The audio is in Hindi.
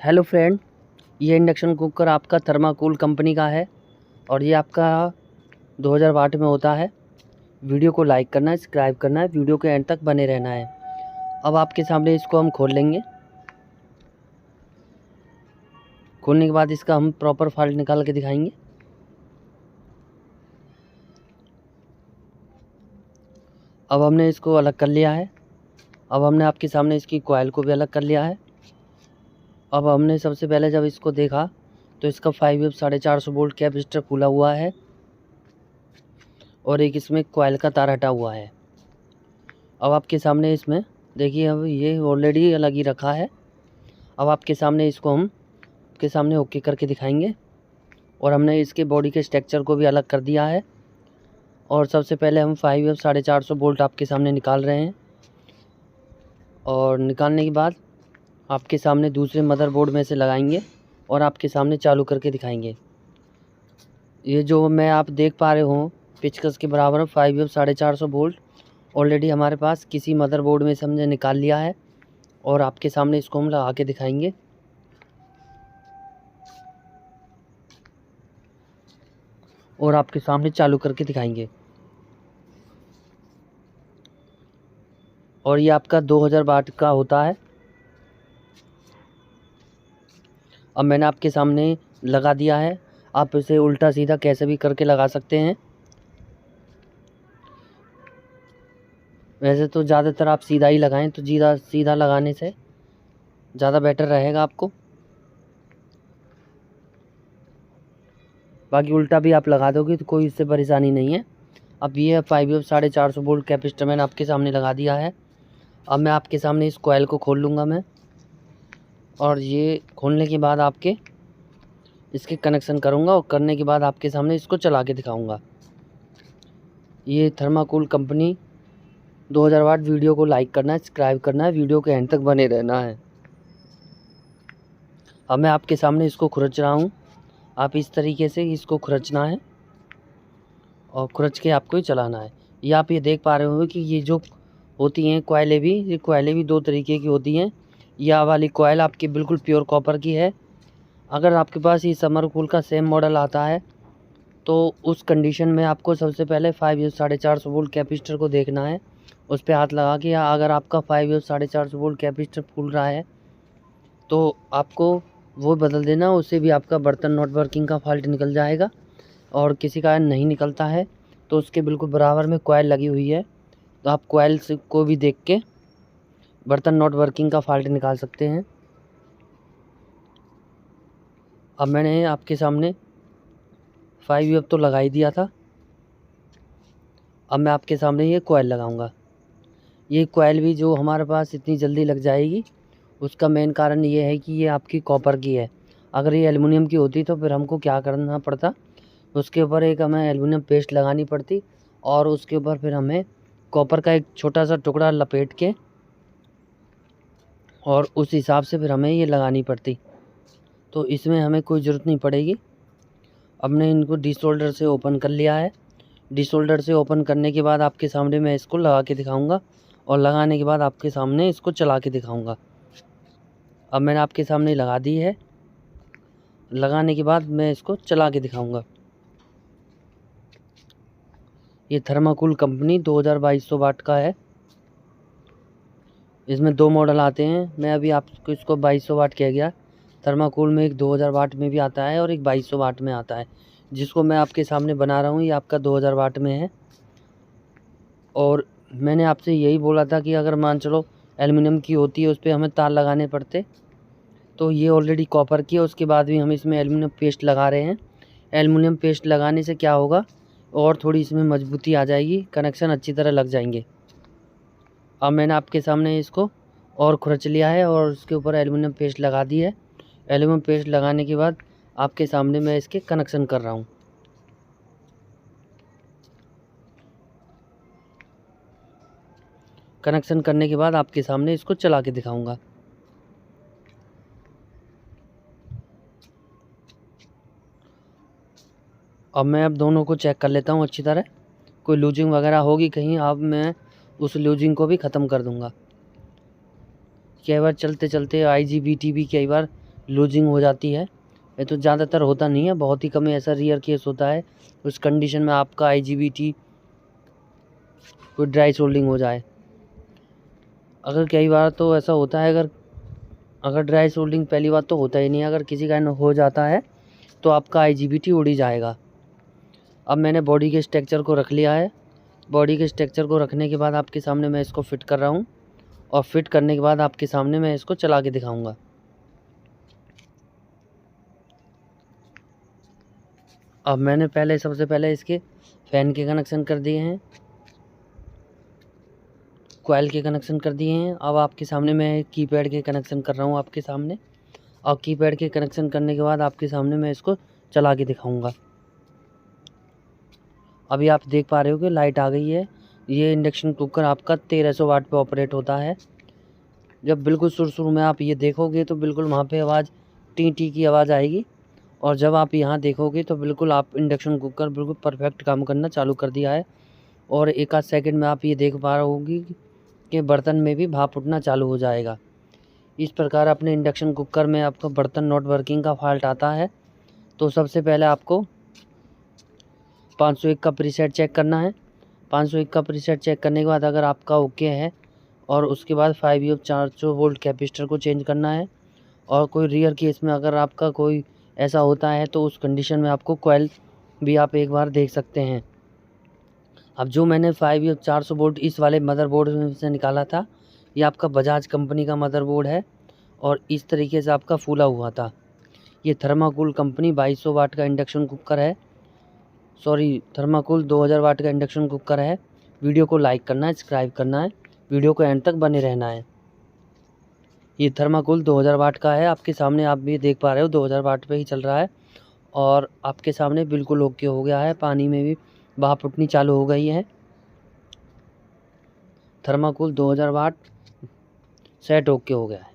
हेलो फ्रेंड, ये इंडक्शन कुकर आपका थर्माकोल कंपनी का है और ये आपका 2000 वाट में होता है। वीडियो को लाइक करना है, सब्सक्राइब करना है, वीडियो के एंड तक बने रहना है। अब आपके सामने इसको हम खोल लेंगे। खोलने के बाद इसका हम प्रॉपर फाल्ट निकाल के दिखाएंगे। अब हमने इसको अलग कर लिया है। अब हमने आपके सामने इसकी कॉइल को भी अलग कर लिया है। अब हमने सबसे पहले जब इसको देखा तो इसका 5 450 वोल्ट कैपेसिटर खुला हुआ है और एक इसमें कॉइल का तार हटा हुआ है। अब आपके सामने इसमें देखिए, अब ये ऑलरेडी अलग ही रखा है। अब आपके सामने इसको हम के सामने ओके करके दिखाएंगे और हमने इसके बॉडी के स्ट्रक्चर को भी अलग कर दिया है। और सबसे पहले हम 5 450 वोल्ट आपके सामने निकाल रहे हैं और निकालने के बाद आपके सामने दूसरे मदरबोर्ड में से लगाएंगे और आपके सामने चालू करके दिखाएंगे। ये जो मैं आप देख पा रहे हो पेचकस के बराबर 5 450 वोल्ट ऑलरेडी हमारे पास किसी मदरबोर्ड में से हमने निकाल लिया है और आपके सामने इसको हम लगा के दिखाएंगे। और आपके सामने चालू करके दिखाएंगे। और ये आपका 2000 वाट का होता है। अब मैंने आपके सामने लगा दिया है। आप इसे उल्टा सीधा कैसे भी करके लगा सकते हैं। वैसे तो ज़्यादातर आप सीधा ही लगाएं, तो सीधा लगाने से ज़्यादा बेटर रहेगा आपको। बाकी उल्टा भी आप लगा दोगे तो कोई इससे परेशानी नहीं है। अब ये 5 450 वोल्ट कैपेसिटर मैंने आपके सामने लगा दिया है। अब मैं आपके सामने इस कॉइल को खोल लूँगा मैं, और ये खोलने के बाद आपके इसके कनेक्शन करूँगा और करने के बाद आपके सामने इसको चला के दिखाऊँगा। ये थर्माकोल कंपनी 2000 वाट। वीडियो को लाइक करना है, सब्सक्राइब करना है, वीडियो के एंड तक बने रहना है। अब मैं आपके सामने इसको खुरच रहा हूँ। आप इस तरीके से इसको खुरचना है और खुरच के आपको ही चलाना है। ये आप ये देख पा रहे हो कि ये जो होती हैं कॉइलें भी, ये कॉइलें भी दो तरीके की होती हैं। यह वाली कॉइल आपकी बिल्कुल प्योर कॉपर की है। अगर आपके पास ये समरकूल का सेम मॉडल आता है तो उस कंडीशन में आपको सबसे पहले 5 450 वोल्ट कैपेसिटर को देखना है, उस पर हाथ लगा के। या अगर आपका 5 450 वोल्ट कैपेसिटर फूल रहा है तो आपको वो बदल देना, उससे भी आपका बर्तन नॉट वर्किंग का फॉल्ट निकल जाएगा। और किसी का नहीं निकलता है तो उसके बिल्कुल बराबर में कॉइल लगी हुई है, तो आप कॉइल को भी देख के बर्तन नॉट वर्किंग का फॉल्ट निकाल सकते हैं। अब मैंने आपके सामने 5 तो लगा ही दिया था। अब मैं आपके सामने ये कॉइल लगाऊंगा। ये कॉइल भी जो हमारे पास इतनी जल्दी लग जाएगी उसका मेन कारण ये है कि ये आपकी कॉपर की है। अगर ये एल्युमिनियम की होती तो फिर हमको क्या करना पड़ता, उसके ऊपर एक हमें एल्युमिनियम पेस्ट लगानी पड़ती और उसके ऊपर फिर हमें कॉपर का एक छोटा सा टुकड़ा लपेट के और उस हिसाब से फिर हमें ये लगानी पड़ती। तो इसमें हमें कोई ज़रूरत नहीं पड़ेगी। अब मैंने इनको डिसोल्डर से ओपन कर लिया है। डिसोल्डर से ओपन करने के बाद आपके सामने मैं इसको लगा के दिखाऊंगा और लगाने के बाद आपके सामने इसको चला के दिखाऊंगा। अब मैंने आपके सामने लगा दी है। लगाने के बाद मैं इसको चला के दिखाऊंगा। ये थर्माकोल कंपनी 2200 वाट का है। इसमें 2 मॉडल आते हैं। मैं अभी आपको इसको 2200 वाट कह गया। थर्माकोल में एक 2000 वाट में भी आता है और एक 2200 वाट में आता है। जिसको मैं आपके सामने बना रहा हूँ ये आपका 2000 वाट में है। और मैंने आपसे यही बोला था कि अगर मान चलो एल्युमिनियम की होती है उस पर हमें तार लगाने पड़ते, तो ये ऑलरेडी कॉपर की है। उसके बाद भी हम इसमें एल्युमिनियम पेस्ट लगा रहे हैं। एल्युमिनियम पेस्ट लगाने से क्या होगा, और थोड़ी इसमें मजबूती आ जाएगी, कनेक्शन अच्छी तरह लग जाएंगे। अब मैंने आपके सामने इसको और खुरच लिया है और उसके ऊपर एल्युमिनियम पेस्ट लगा दी है। एल्युमिनियम पेस्ट लगाने के बाद आपके सामने मैं इसके कनेक्शन कर रहा हूँ। कनेक्शन करने के बाद आपके सामने इसको चला के दिखाऊंगा। अब मैं दोनों को चेक कर लेता हूँ अच्छी तरह। कोई लूजिंग वगैरह होगी कहीं, अब मैं उस लूजिंग को भी ख़त्म कर दूंगा। कई बार चलते चलते IGBT भी कई बार लूजिंग हो जाती है। ये तो ज़्यादातर होता नहीं है, बहुत ही कम ऐसा रेयर केस होता है उस कंडीशन में आपका IGBT कोई ड्राई सोल्डिंग हो जाए। अगर कई बार तो ऐसा होता है, अगर ड्राई सोल्डिंग पहली बार तो होता ही नहीं है, अगर किसी कारण हो जाता है तो आपका IGBT उड़ ही जाएगा। अब मैंने बॉडी के स्ट्रक्चर को रख लिया है। बॉडी के स्ट्रक्चर को रखने के बाद आपके सामने मैं इसको फिट कर रहा हूँ, और फिट करने के बाद आपके सामने मैं इसको चला के दिखाऊंगा। अब मैंने सबसे पहले इसके फ़ैन के कनेक्शन कर दिए हैं, कॉइल के कनेक्शन कर दिए हैं। अब आपके सामने मैं कीपैड के कनेक्शन कर रहा हूँ आपके सामने, और कीपैड के कनेक्शन करने के बाद आपके सामने मैं इसको चला के दिखाऊंगा। अभी आप देख पा रहे हो कि लाइट आ गई है। ये इंडक्शन कुकर आपका 1300 वाट पे ऑपरेट होता है। जब बिल्कुल शुरू में आप ये देखोगे तो बिल्कुल वहाँ पे आवाज़ टी टी की आवाज़ आएगी, और जब आप यहाँ देखोगे तो बिल्कुल आप इंडक्शन कुकर बिल्कुल परफेक्ट काम करना चालू कर दिया है। और एक आध सेकंड में आप ये देख पा रहे होगी कि बर्तन में भी भाप उठना चालू हो जाएगा। इस प्रकार अपने इंडक्शन कुकर में आपका बर्तन नॉट वर्किंग का फॉल्ट आता है तो सबसे पहले आपको 501 का प्रीसेट चेक करना है। 501 का प्रीसेट चेक करने के बाद अगर आपका ओके है, और उसके बाद 5U 400 वोल्ट कैपेसिटर को चेंज करना है। और कोई रियर केस में अगर आपका कोई ऐसा होता है तो उस कंडीशन में आपको कॉइल भी आप एक बार देख सकते हैं। अब जो मैंने 5U 400 वोल्ट इस वाले मदरबोर्ड से निकाला था, ये आपका बजाज कंपनी का मदरबोर्ड है, और इस तरीके से आपका फूला हुआ था। ये थर्माकोल कंपनी 2200 वाट का इंडक्शन कुकर है, थर्माकोल 2000 वाट का इंडक्शन कुकर है। वीडियो को लाइक करना है, सब्सक्राइब करना है, वीडियो को एंड तक बने रहना है। ये थर्माकोल 2000 वाट का है, आपके सामने आप भी देख पा रहे हो 2000 वाट पे ही चल रहा है, और आपके सामने बिल्कुल ओके हो गया है। पानी में भी भाप उठनी चालू हो गई है। थर्माकोल 2000 वाट सेट ओके हो गया है।